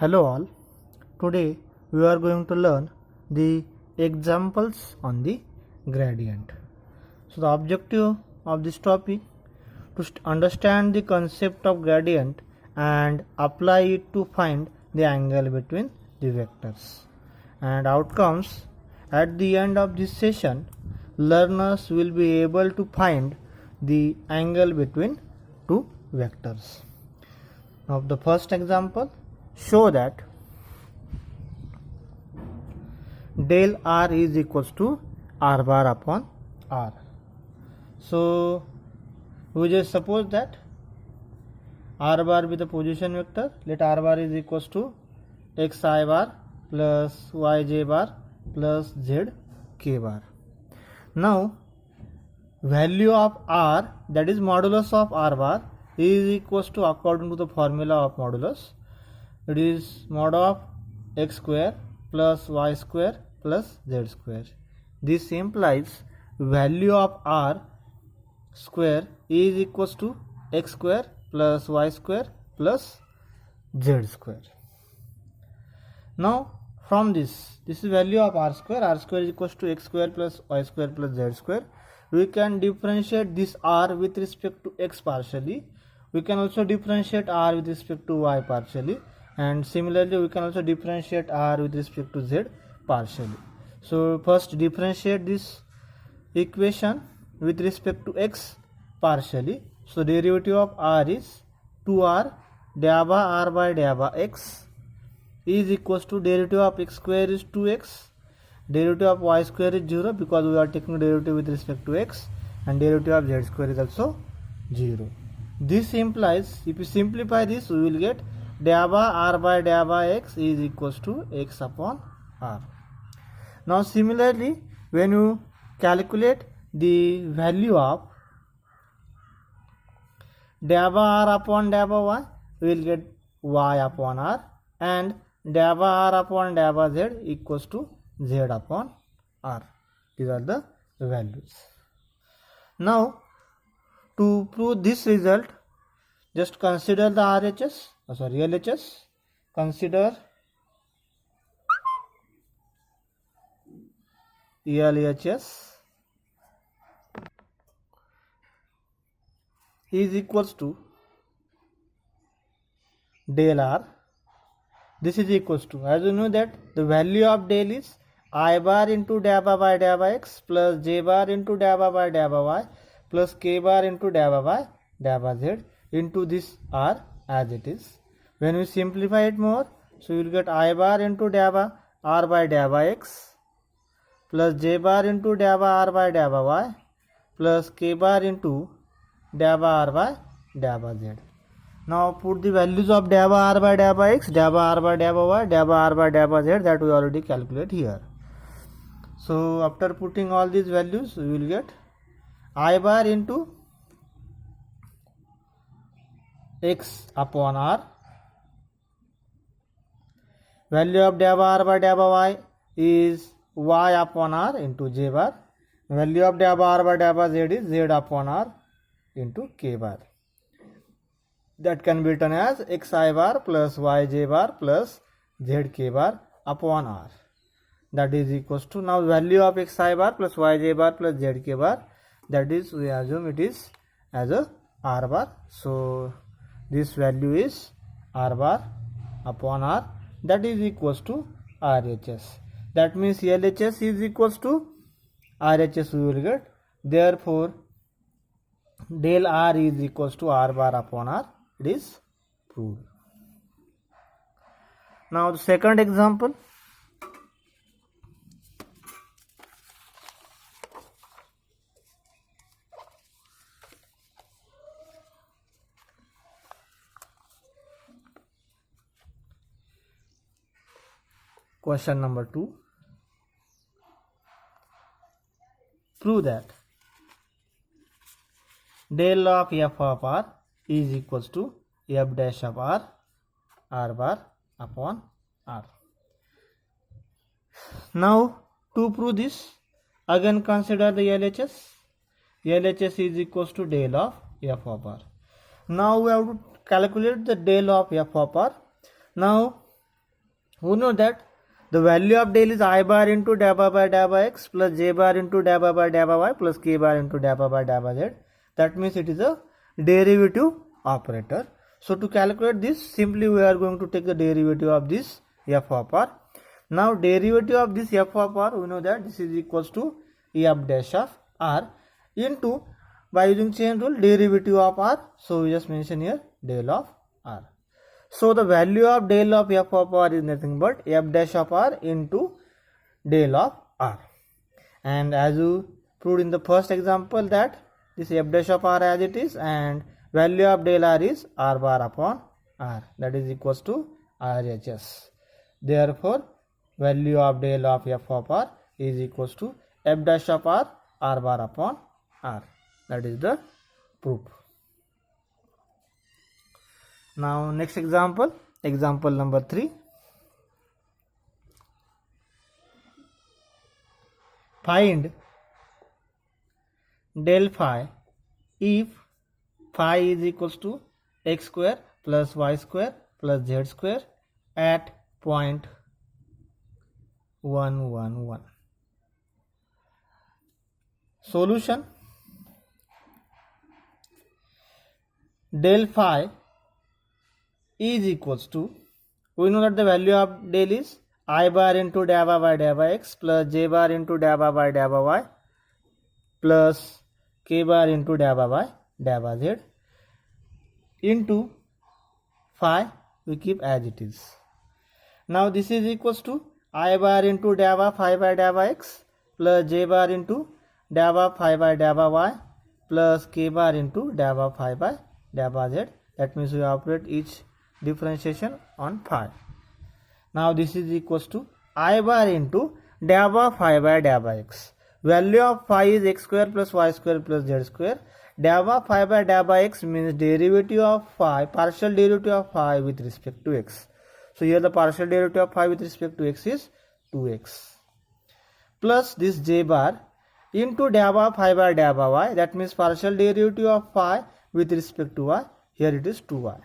Hello all. Today we are going to learn the examples on the gradient. So the objective of this topic to understand the concept of gradient and apply it to find the angle between the vectors. And outcomes at the end of this session, learners will be able to find the angle between two vectors. Now the first example, show that del r is equals to r bar upon r. So we just suppose that r bar be the position vector. Let r bar is equals to xi bar plus yj bar plus zk bar. Now value of r, that is modulus of r bar, is equals to, according to the formula of modulus, it is mod of x square plus y square plus z square. This implies value of r square is equals to x square plus y square plus z square. Now from this is value of r square is equals to x square plus y square plus z square. We can differentiate this r with respect to x partially. We can also differentiate r with respect to y partially, and similarly we can also differentiate r with respect to z partially. So first differentiate this equation with respect to x partially. So derivative of r is 2r daba r by daba x is equals to derivative of x square is 2x, derivative of y square is 0 because we are taking derivative with respect to x, and derivative of z square is also 0. This implies, if you simplify this, we will get daba r by daba x is equals to x upon r. Now similarly, when you calculate the value of daba r upon daba y, we will get y upon r, and daba r upon daba z equals to z upon r. These are the values. Now to prove this result, just consider the LHS. Consider LHS is equals to del r. This is equals to, as you know that the value of del is I bar into daba by daba x plus j bar into daba by daba y plus k bar into daba by daba z into this r as it is. When we simplify it more, so you will get I bar into daba r by daba x plus j bar into daba r by daba y plus k bar into daba r by daba z. Now put the values of daba r by daba x, daba r by daba y, daba r by daba z, that we already calculate here. So after putting all these values, we will get I bar into x upon r, value of daba r by daba y is y upon r into j bar, value of daba r by daba z is z upon r into k bar. That can be written as xi bar plus yj bar plus zk bar upon r. That is equals to, now value of xi bar plus yj bar plus zk bar, that is, we assume it is as a r bar. So this value is r bar upon r, that is equals to RHS. That means LHS is equals to RHS we will get. Therefore del r is equals to r bar upon r. It is proved. Now the second example. Question number 2. Prove that del of f of r is equals to f dash of r bar upon r. Now to prove this, again consider the LHS. LHS is equals to del of f of r. Now we have to calculate the del of f of r. Now We know that the value of del is I bar into dabba by dabba x plus j bar into dabba by dabba y plus k bar into dabba by dabba z. That means it is a derivative operator. So to calculate this, simply we are going to take the derivative of this f of r. Now derivative of this f of r, we know that this is equals to f dash of r into, by using chain rule, derivative of r. So we just mention here del of r. So the value of del of f of r is nothing but f dash of r into del of r. And as you proved in the first example that this f dash of r as it is, and value of del r is r bar upon r, that is equals to RHS. Therefore value of del of f of r is equals to f dash of r bar upon r. That is the proof. Now next example, example number 3. Find del phi if phi is equals to x square plus y square plus z square at point 1, 1, 1. Solution: del phi is equals to, we know that the value of del is I bar into dabba by dabba x plus j bar into dabba by dabba y plus k bar into dabba by dabba z into phi, we keep as it is. Now this is equals to I bar into dabba phi by dabba x plus j bar into dabba phi by dabba y plus k bar into dabba phi by dabba z. That means we operate each differentiation on phi. Now this is equals to I bar into dabba phi by dabba x. Value of phi is x square plus y square plus z square. Dabba phi by dabba x means derivative of phi, partial derivative of phi with respect to x. So here the partial derivative of phi with respect to x is 2x plus this j bar into dabba phi by dabba y, that means partial derivative of phi with respect to y, here it is 2y,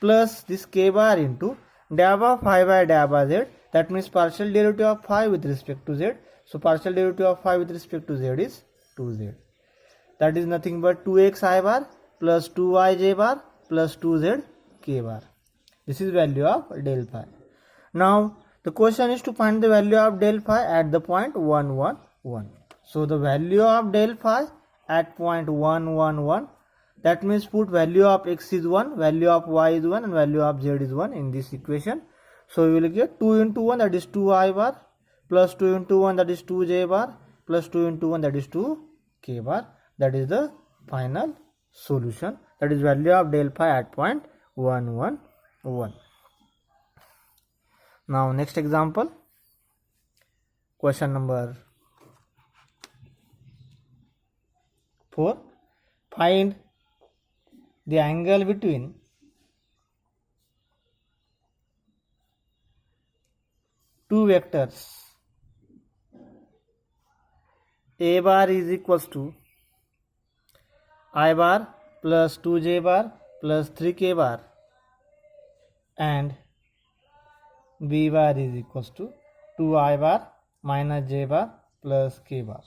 plus this k bar into dabba phi by dabba z, that means partial derivative of phi with respect to z. So partial derivative of phi with respect to z is 2z. That is nothing but 2x I bar plus 2y j bar plus 2z k bar. This is value of del phi. Now the question is to find the value of del phi at the point 1, 1, 1. So the value of del phi at point 1, 1, 1, that means put value of x is 1, value of y is 1 and value of z is 1 in this equation. So we will get 2 into 1, that is 2i bar, plus 2 into 1, that is 2j bar, plus 2 into 1, that is 2k bar. That is the final solution. That is value of del phi at point 1, 1, 1. Now next example, question number 4. Find the angle between two vectors a bar is equals to I bar plus 2j bar plus 3k bar and b bar is equals to 2i bar minus j bar plus k bar.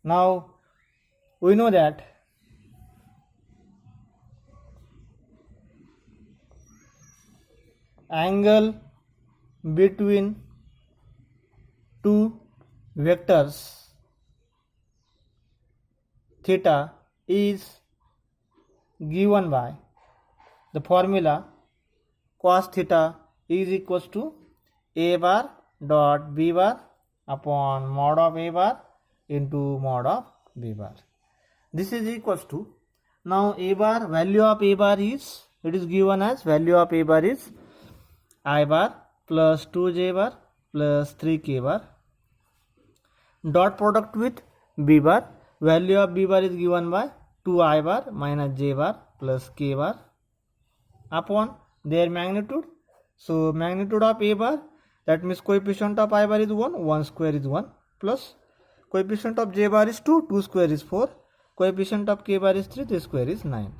Now we know that angle between two vectors theta is given by the formula cos theta is equals to a bar dot b bar upon mod of a bar into mod of b bar. This is equals to, now a bar, value of a bar is, it is given as value of a bar is I bar plus 2j bar plus 3k bar dot product with b bar, value of b bar is given by 2i bar minus j bar plus k bar upon their magnitude. So magnitude of a bar, that means coefficient of I bar is 1, 1 square is 1, plus coefficient of j bar is 2, 2 square is 4, coefficient of k bar is 3, 3 square is 9.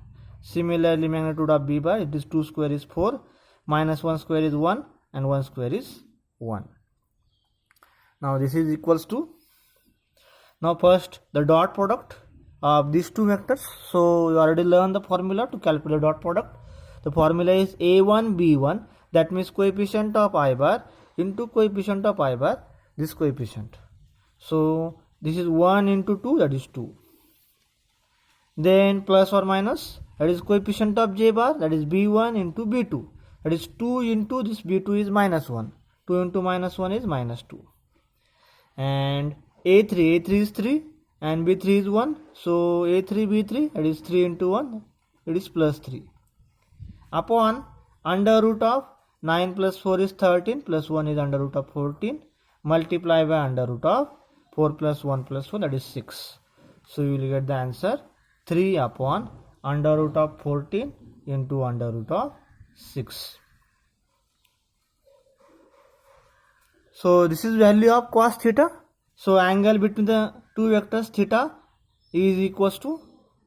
Similarly magnitude of b bar, it is 2 square is 4, minus 1 square is 1 and 1 square is 1. Now this is equals to, now first the dot product of these two vectors. So you already learned the formula to calculate dot product. The formula is a1 b1, that means coefficient of I bar into coefficient of I bar, this coefficient. So this is 1 into 2, that is 2. Then plus or minus, that is coefficient of j bar, that is b1 into b2, that is 2 into this b2 is minus 1. 2 into minus 1 is minus 2. And a3 is 3 and b3 is 1. So a3 b3, that is 3 into 1, it is plus 3. Upon under root of 9 plus 4 is 13, plus 1 is under root of 14, multiply by under root of 4 plus 1 plus 4, that is 6. So you will get the answer 3 upon under root of 14 into under root of 6. So this is value of cos theta. So angle between the two vectors theta is equals to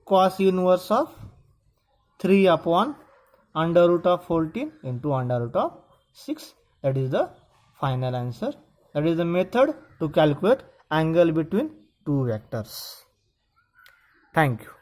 cos inverse of 3 upon under root of 14 into under root of 6. That is the final answer. That is the method to calculate angle between two vectors. Thank you.